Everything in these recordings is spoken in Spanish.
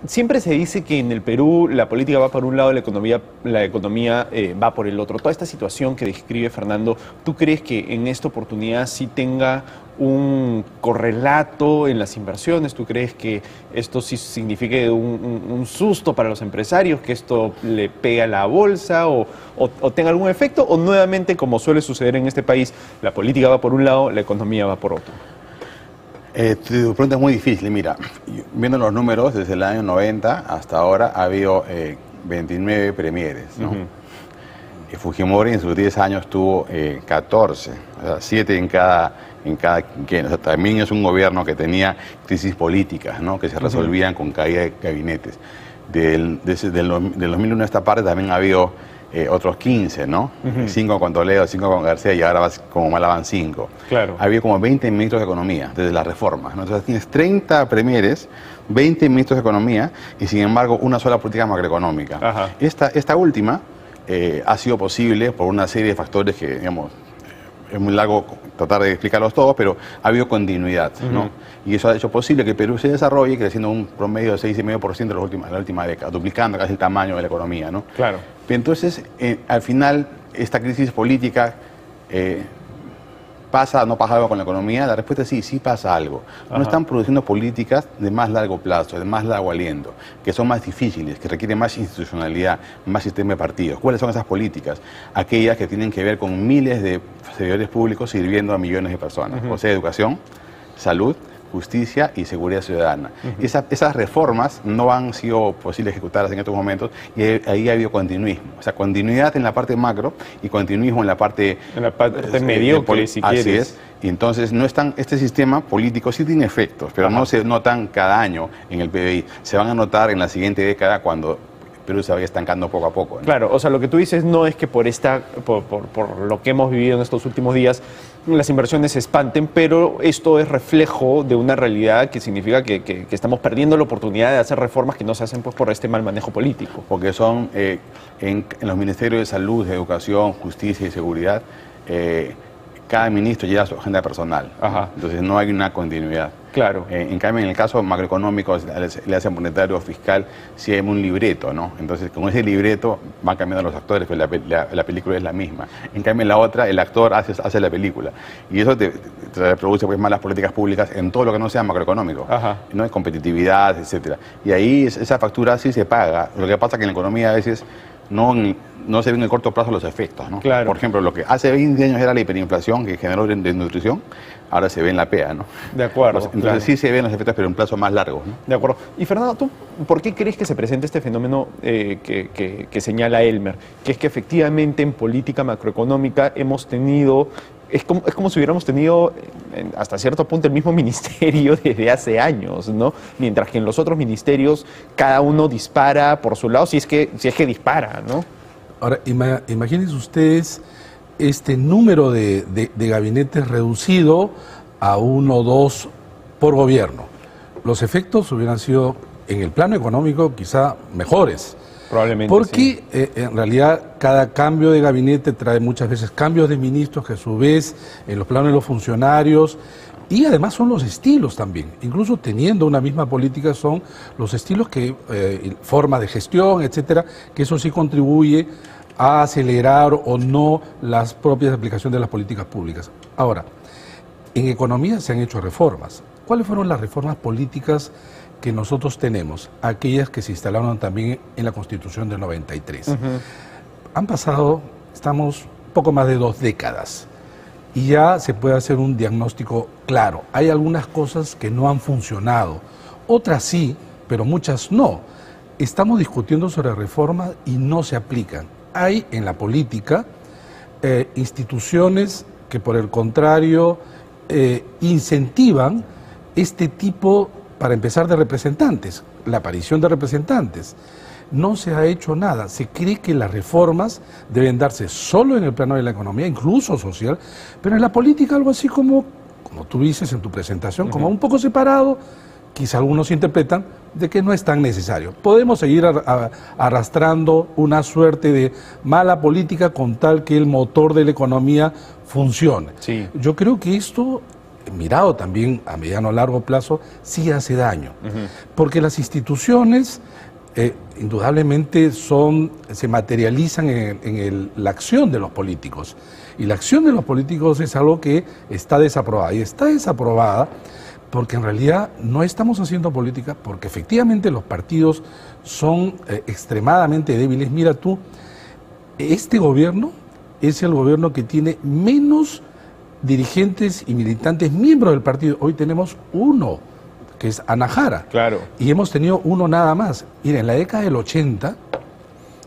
siempre se dice que en el Perú la política va por un lado, la economía va por el otro. Toda esta situación que describe Fernando, ¿tú crees que en esta oportunidad sí tenga un correlato en las inversiones? ¿Tú crees que esto sí signifique un susto para los empresarios, que esto le pega a la bolsa o tenga algún efecto? ¿O nuevamente, como suele suceder en este país, la política va por un lado, la economía va por otro? Tu pregunta es muy difícil. Mira, viendo los números, desde el año 90 hasta ahora ha habido 29 premieres, ¿no? Fujimori en sus 10 años tuvo 14, o sea, 7 en cada quinquenio. O sea, también es un gobierno que tenía crisis políticas, ¿no? Que se resolvían con caída de gabinetes. Del 2001 a esta parte también ha habido otros 15, ¿no? 5 con Toledo, 5 con García y ahora como mal van 5. Claro. Había como 20 ministros de Economía desde las reformas, ¿no? Entonces tienes 30 premieres, 20 ministros de Economía y sin embargo una sola política macroeconómica. Ajá. Esta última ha sido posible por una serie de factores que, digamos, es muy largo tratar de explicarlos todos, pero ha habido continuidad, ¿no? Y eso ha hecho posible que Perú se desarrolle creciendo un promedio de 6,5% en la última década, duplicando casi el tamaño de la economía, ¿no? Claro. Entonces, al final, esta crisis política ¿pasa o no pasa algo con la economía? La respuesta es sí, sí pasa algo. No están produciendo políticas de más largo plazo, de más largo aliento, que son más difíciles, que requieren más institucionalidad, más sistema de partidos. ¿Cuáles son esas políticas? Aquellas que tienen que ver con miles de servidores públicos sirviendo a millones de personas. O sea, educación, salud, justicia y seguridad ciudadana. Esas reformas no han sido posibles ejecutarlas en estos momentos y ahí ha habido continuismo. O sea, continuidad en la parte macro y continuismo en la parte mediocre, si quieres. Así es. Y entonces no están, este sistema político sí tiene efectos, pero no se notan cada año en el PBI. Se van a notar en la siguiente década cuando Perú se vaya estancando poco a poco, ¿no? Claro, o sea, lo que tú dices no es que por lo que hemos vivido en estos últimos días las inversiones se espanten, pero esto es reflejo de una realidad que significa que estamos perdiendo la oportunidad de hacer reformas que no se hacen pues por este mal manejo político. Porque son en los ministerios de salud, de educación, justicia y seguridad, cada ministro lleva su agenda personal. Entonces no hay una continuidad. Claro. En cambio, en el caso macroeconómico, le hace monetario fiscal, sí hay un libreto, ¿no? Entonces, con ese libreto van cambiando los actores, pero la película es la misma. En cambio, en la otra, el actor hace la película. Y eso te reproduce pues, malas políticas públicas en todo lo que no sea macroeconómico, ¿no? En competitividad, etcétera. Y ahí esa factura sí se paga. Lo que pasa es que en la economía a veces no se ven en el corto plazo los efectos, ¿no? Claro. Por ejemplo, lo que hace 20 años era la hiperinflación que generó desnutrición, ahora se ve en la PEA, ¿no? De acuerdo. Entonces sí se ven los efectos, pero en plazo más largo, ¿no? De acuerdo. Y Fernando, ¿tú por qué crees que se presenta este fenómeno que señala Elmer? Que es que efectivamente en política macroeconómica hemos tenido... Es como si hubiéramos tenido hasta cierto punto el mismo ministerio desde hace años, ¿no? Mientras que en los otros ministerios cada uno dispara por su lado, si es que dispara, ¿no? Ahora, imagínense ustedes este número de gabinetes reducido a 1 o 2 por gobierno. Los efectos hubieran sido, en el plano económico, quizá mejores. Probablemente. Porque en realidad cada cambio de gabinete trae muchas veces cambios de ministros que a su vez en los planos de los funcionarios y además son los estilos también. Incluso teniendo una misma política son los estilos que, forma de gestión, etcétera, que eso sí contribuye a acelerar o no las propias aplicaciones de las políticas públicas. Ahora, en economía se han hecho reformas. ¿Cuáles fueron las reformas políticas que nosotros tenemos? Aquellas que se instalaron también en la Constitución del 93. Han pasado, estamos poco más de 2 décadas y ya se puede hacer un diagnóstico claro. Hay algunas cosas que no han funcionado, otras sí, pero muchas no. Estamos discutiendo sobre reformas y no se aplican. Hay en la política instituciones que por el contrario incentivan este tipo, para empezar, de representantes, la aparición de representantes. No se ha hecho nada. Se cree que las reformas deben darse solo en el plano de la economía, incluso social, pero en la política algo así como tú dices en tu presentación, como un poco separado, quizá algunos interpretan de que no es tan necesario. Podemos seguir arrastrando una suerte de mala política con tal que el motor de la economía funcione. Sí. Yo creo que esto mirado también a mediano o largo plazo, sí hace daño. Porque las instituciones indudablemente se materializan en la acción de los políticos. Y la acción de los políticos es algo que está desaprobada. Y está desaprobada porque en realidad no estamos haciendo política, porque efectivamente los partidos son extremadamente débiles. Mira tú, este gobierno es el gobierno que tiene menos dirigentes y militantes miembros del partido. Hoy tenemos uno, que es Ana Jara. Claro. Y hemos tenido uno nada más. Mira, en la década del 80,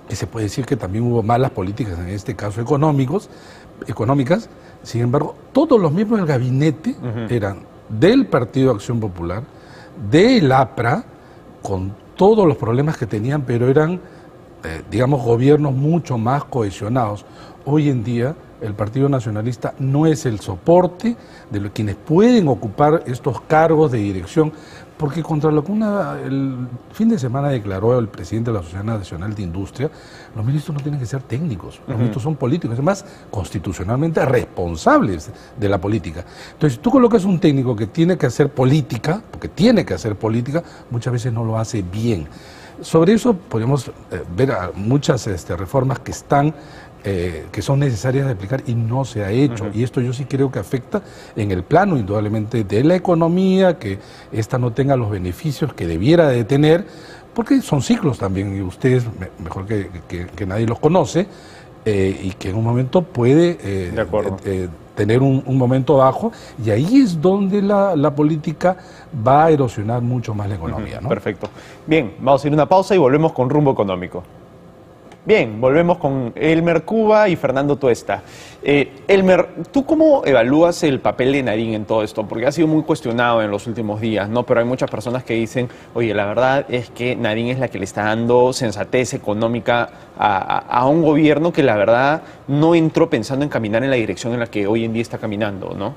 que se puede decir que también hubo malas políticas, en este caso económicas, sin embargo, todos los miembros del gabinete eran del Partido Acción Popular, del APRA, con todos los problemas que tenían, pero eran, digamos, gobiernos mucho más cohesionados. Hoy en día el Partido Nacionalista no es el soporte de quienes pueden ocupar estos cargos de dirección, porque contra lo que el fin de semana declaró el presidente de la Sociedad Nacional de Industria, los ministros no tienen que ser técnicos, los ministros son políticos, además constitucionalmente responsables de la política. Entonces, tú colocas un técnico que tiene que hacer política, porque tiene que hacer política, muchas veces no lo hace bien. Sobre eso podemos ver muchas reformas que están que son necesarias de aplicar y no se ha hecho. Y esto yo sí creo que afecta en el plano, indudablemente, de la economía, que esta no tenga los beneficios que debiera de tener, porque son ciclos también, y ustedes mejor que nadie los conoce, y que en un momento puede tener un momento bajo, y ahí es donde la política va a erosionar mucho más la economía, ¿no? Perfecto. Bien, vamos a ir a una pausa y volvemos con Rumbo Económico. Bien, volvemos con Elmer Cuba y Fernando Tuesta. Elmer, ¿tú cómo evalúas el papel de Nadine en todo esto? Porque ha sido muy cuestionado en los últimos días, ¿no? Pero hay muchas personas que dicen, oye, la verdad es que Nadine es la que le está dando sensatez económica a un gobierno que la verdad no entró pensando en caminar en la dirección en la que hoy en día está caminando, ¿no?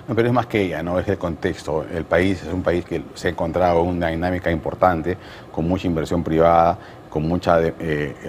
No, pero es más que ella, ¿no? Es el contexto. El país es un país que se ha encontrado en una dinámica importante, con mucha inversión privada, con mucha...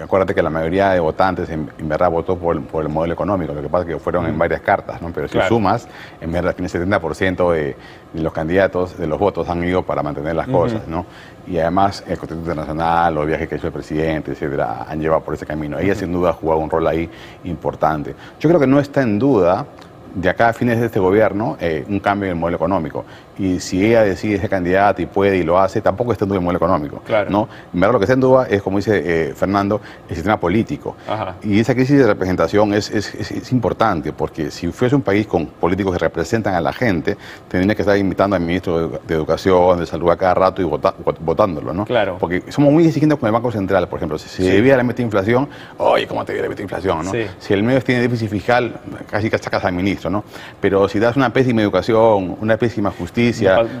acuérdate que la mayoría de votantes en verdad votó por el modelo económico, lo que pasa es que fueron en varias cartas, ¿no? Pero si sumas, en verdad tiene 70% de los candidatos, de los votos han ido para mantener las cosas, ¿no? Y además el contexto internacional, los viajes que ha hecho el presidente, etcétera, han llevado por ese camino. Ella sin duda ha jugado un rol ahí importante. Yo creo que no está en duda de acá a fines de este gobierno un cambio en el modelo económico. Y si ella decide ser candidata y puede y lo hace, tampoco está en duda el modelo económico. Claro. ¿No? En verdad lo que está en duda es, como dice Fernando, el sistema político. Ajá. Y esa crisis de representación es importante, porque si fuese un país con políticos que representan a la gente, tendría que estar invitando al ministro de Educación, de Salud a cada rato y votándolo, ¿no? Claro. Porque somos muy exigentes con el Banco Central, por ejemplo. Si se debía la meta de inflación, oye, ¿cómo te debía la meta de inflación? ¿No? Sí. Si el medio tiene déficit fiscal, casi que sacas al ministro, ¿no? Pero si das una pésima educación, una pésima justicia,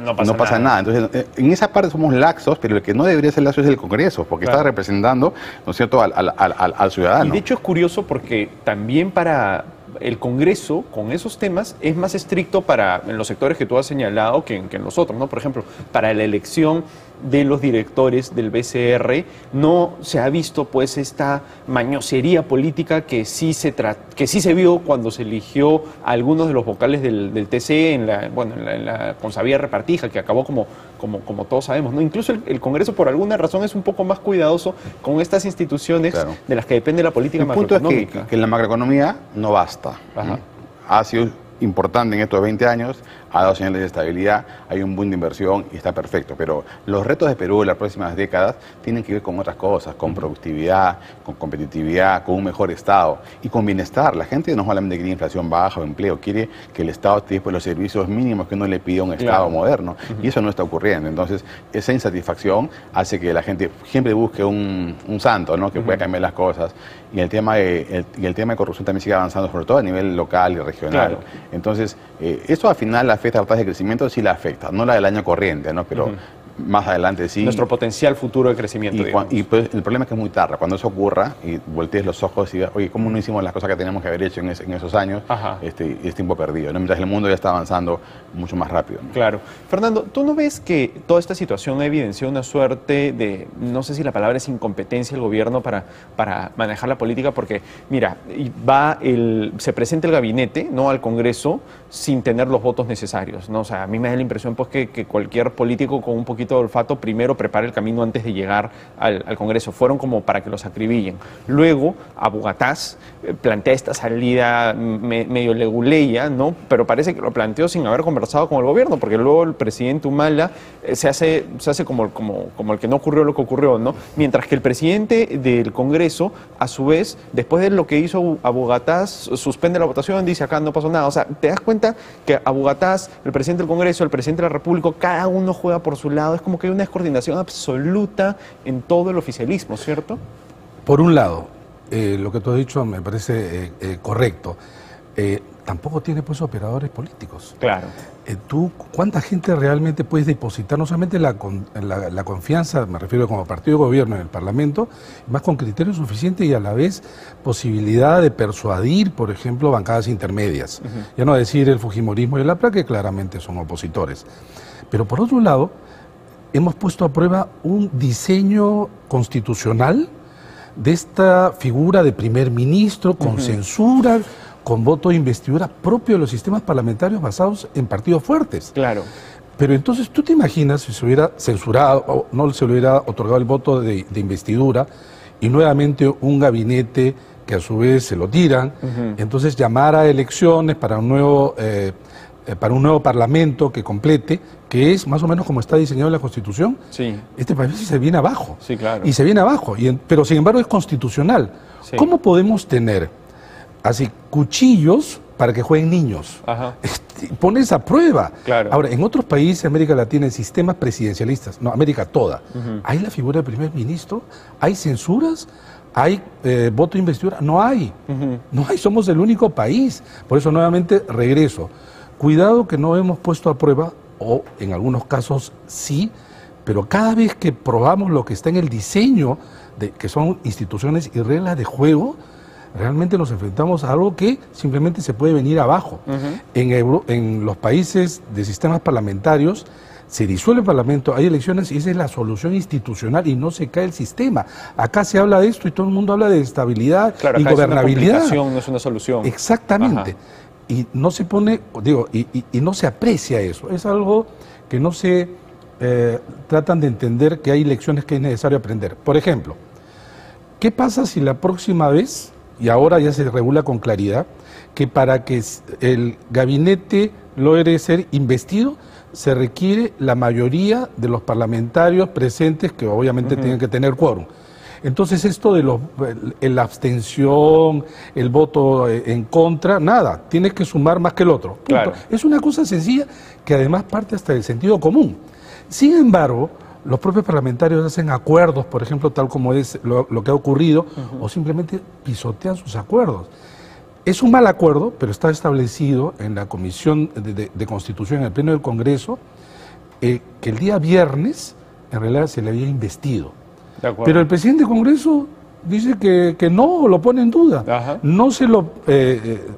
no pasa nada. Entonces, en esa parte somos laxos, pero el que no debería ser laxo es el Congreso, porque está representando, ¿no es cierto?, al ciudadano. Y de hecho es curioso porque también para el Congreso, con esos temas, es más estricto en los sectores que tú has señalado que en los otros, ¿no? Por ejemplo, para la elección de los directores del BCR no se ha visto pues esta mañosería política que sí se vio cuando se eligió a algunos de los vocales del TCE en la con Xavier Repartija, que acabó como todos sabemos, ¿no? Incluso el Congreso por alguna razón es un poco más cuidadoso con estas instituciones de las que depende la política macroeconómica. El punto es que la macroeconomía no basta. Ha sido importante en estos 20 años, ha dado señales de estabilidad, hay un boom de inversión y está perfecto. Pero los retos de Perú en las próximas décadas tienen que ver con otras cosas, con productividad, con competitividad, con un mejor Estado y con bienestar. La gente no solamente quiere inflación baja o empleo, quiere que el Estado esté por los servicios mínimos que uno le pide a un Estado moderno. Y eso no está ocurriendo. Entonces, esa insatisfacción hace que la gente siempre busque un santo, ¿no?, que pueda cambiar las cosas. Y el tema de corrupción también sigue avanzando, sobre todo a nivel local y regional. Entonces, esto al final afecta a la tasa de crecimiento, sí la afecta, no la del año corriente, ¿no? Pero más adelante sí. Nuestro potencial futuro de crecimiento. Y pues, el problema es que es muy tarde. Cuando eso ocurra y voltees los ojos y digas, oye, ¿cómo no hicimos las cosas que teníamos que haber hecho en esos años? Es tiempo perdido, ¿no? Mientras el mundo ya está avanzando mucho más rápido, ¿no? Claro. Fernando, ¿tú no ves que toda esta situación ha evidenciado una suerte de, no sé si la palabra es incompetencia del gobierno para manejar la política? Porque, mira, se presenta el gabinete, ¿no?, al Congreso sin tener los votos necesarios, ¿no? O sea, a mí me da la impresión pues que cualquier político con un poquito de olfato primero prepara el camino antes de llegar al Congreso. Fueron como para que los acribillen. Luego, Abu Ghataz plantea esta salida medio leguleya, ¿no? Pero parece que lo planteó sin haber conversado con el gobierno, porque luego el presidente Humala se hace como el que no ocurrió lo que ocurrió, ¿no? Mientras que el presidente del Congreso, a su vez, después de lo que hizo Abu Ghataz, suspende la votación, dice acá no pasó nada. O sea, te das cuenta que Abu Ghataz, el presidente del Congreso, el presidente de la República, cada uno juega por su lado. Es como que hay una descoordinación absoluta en todo el oficialismo, ¿cierto? Por un lado, lo que tú has dicho me parece correcto. Tampoco tiene pues operadores políticos. Claro. ¿Cuánta gente realmente puedes depositar? No solamente la confianza, me refiero como partido de gobierno en el Parlamento, más con criterios suficientes y a la vez posibilidad de persuadir, por ejemplo, bancadas intermedias. Ya no decir el fujimorismo y el APRA, que claramente son opositores. Pero por otro lado, hemos puesto a prueba un diseño constitucional de esta figura de primer ministro con censura, con voto de investidura propio de los sistemas parlamentarios basados en partidos fuertes. Claro. Pero entonces, ¿tú te imaginas si se hubiera censurado o no se le hubiera otorgado el voto de investidura y nuevamente un gabinete que a su vez se lo tiran, entonces llamar a elecciones para un nuevo parlamento que complete, que es más o menos como está diseñado en la Constitución? Sí. Este país se viene abajo. Sí, claro. Y se viene abajo, pero sin embargo es constitucional. Sí. ¿Cómo podemos tener así cuchillos para que jueguen niños? Pones a prueba. Claro. Ahora, en otros países de América Latina, en sistemas presidencialistas, no, América toda, ¿hay la figura del primer ministro? ¿Hay censuras? ¿Hay voto de investidura? No hay. No hay, somos el único país. Por eso nuevamente regreso. Cuidado que no hemos puesto a prueba, o en algunos casos sí, pero cada vez que probamos lo que está en el diseño, que son instituciones y reglas de juego, realmente nos enfrentamos a algo que simplemente se puede venir abajo. En los países de sistemas parlamentarios se disuelve el Parlamento, hay elecciones y esa es la solución institucional y no se cae el sistema. Acá se habla de esto y todo el mundo habla de estabilidad y gobernabilidad. Es una complicación, no es una solución. Exactamente. Y no se pone, y no se aprecia eso. Es algo que no se tratan de entender, que hay lecciones que es necesario aprender. Por ejemplo, ¿qué pasa si la próxima vez, y ahora ya se regula con claridad, que para que el gabinete logre ser investido, se requiere la mayoría de los parlamentarios presentes, que obviamente tienen que tener quórum? Entonces esto de la abstención, el voto en contra, nada, tienes que sumar más que el otro. Claro. Es una cosa sencilla que además parte hasta del sentido común. Sin embargo, los propios parlamentarios hacen acuerdos, por ejemplo, tal como es lo que ha ocurrido, o simplemente pisotean sus acuerdos. Es un mal acuerdo, pero está establecido en la Comisión de Constitución, en el Pleno del Congreso, que el día viernes, en realidad, se le había investido. Pero el presidente del Congreso dice que no, lo pone en duda. No se lo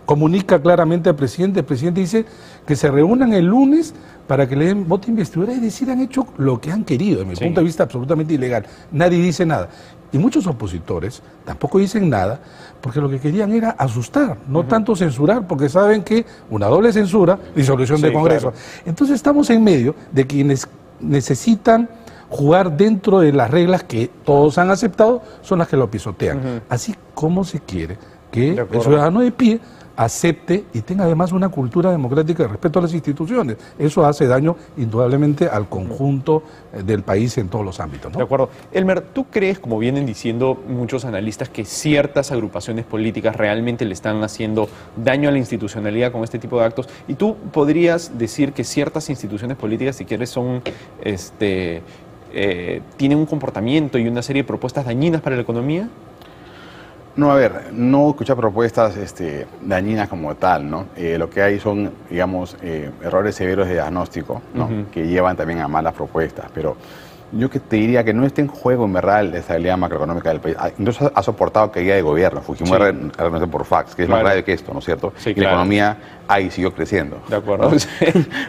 comunica claramente al presidente. El presidente dice que se reúnan el lunes para que le den voto de investidura, es decir, han hecho lo que han querido, desde mi punto de vista absolutamente ilegal. Nadie dice nada. Y muchos opositores tampoco dicen nada, porque lo que querían era asustar, no tanto censurar, porque saben que una doble censura, disolución del Congreso. Claro. Entonces estamos en medio de quienes necesitan jugar dentro de las reglas que todos han aceptado, son las que lo pisotean. Así como se quiere que el ciudadano de pie acepte y tenga además una cultura democrática de respeto a las instituciones. Eso hace daño indudablemente al conjunto del país en todos los ámbitos, ¿no? De acuerdo. Elmer, ¿tú crees, como vienen diciendo muchos analistas, que ciertas agrupaciones políticas realmente le están haciendo daño a la institucionalidad con este tipo de actos? ¿Y tú podrías decir que ciertas instituciones políticas, si quieres, son tienen un comportamiento y una serie de propuestas dañinas para la economía? No, a ver, no escuchar propuestas dañinas como tal, ¿no? Lo que hay son, digamos, errores severos de diagnóstico, ¿no? Que llevan también a malas propuestas, pero yo que te diría que no está en juego en verdad la estabilidad macroeconómica del país. Incluso ha soportado caída de gobierno. Fujimori renunció por fax, que es más grave que esto, ¿no es cierto? Sí, y la economía ahí siguió creciendo. De acuerdo. ¿No?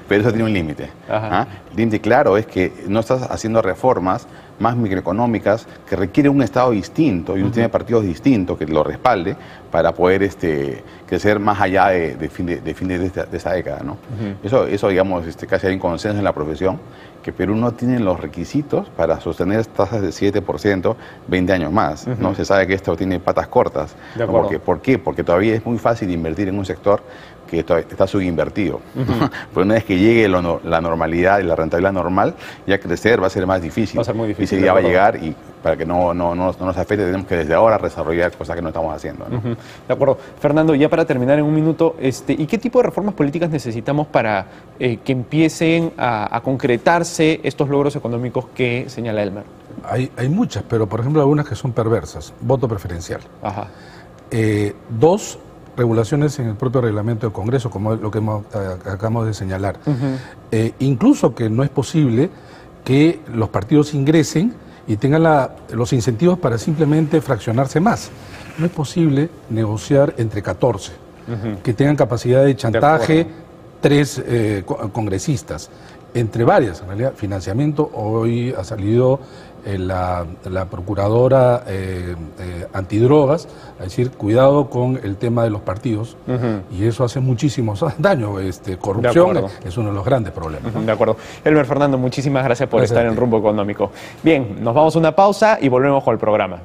Pero eso tiene un límite. ¿Ah? El límite claro es que no estás haciendo reformas más microeconómicas que requieren un Estado distinto y un sistema de partidos distinto que lo respalde para poder crecer más allá de fin de esta década, ¿no? Eso digamos, casi hay un consenso en la profesión que Perú no tiene los requisitos para sostener tasas de 7% 20 años más, ¿no? Se sabe que esto tiene patas cortas. De acuerdo. ¿Por qué? Porque todavía es muy fácil invertir en un sector que está subinvertido. Pero una vez que llegue la normalidad y la rentabilidad normal, ya crecer va a ser más difícil. Va a ser muy difícil. Y ese día va a llegar y para que no nos afecte tenemos que desde ahora desarrollar cosas que no estamos haciendo, ¿no? De acuerdo. Fernando, ya para terminar en un minuto, ¿y qué tipo de reformas políticas necesitamos para que empiecen a concretarse estos logros económicos que señala Elmer? Hay muchas, pero por ejemplo algunas que son perversas. Voto preferencial. Ajá. 2, regulaciones en el propio reglamento del Congreso, como lo que acabamos de señalar. Incluso que no es posible que los partidos ingresen y tengan los incentivos para simplemente fraccionarse más. No es posible negociar entre 14, que tengan capacidad de chantaje 3 congresistas, entre varias, en realidad, financiamiento. Hoy ha salido la procuradora antidrogas a decir cuidado con el tema de los partidos, y eso hace muchísimos daños. Corrupción es uno de los grandes problemas, ¿no? De acuerdo. Elmer, Fernando, muchísimas gracias por estar en Rumbo Económico. Bien, nos vamos a una pausa y volvemos con el programa.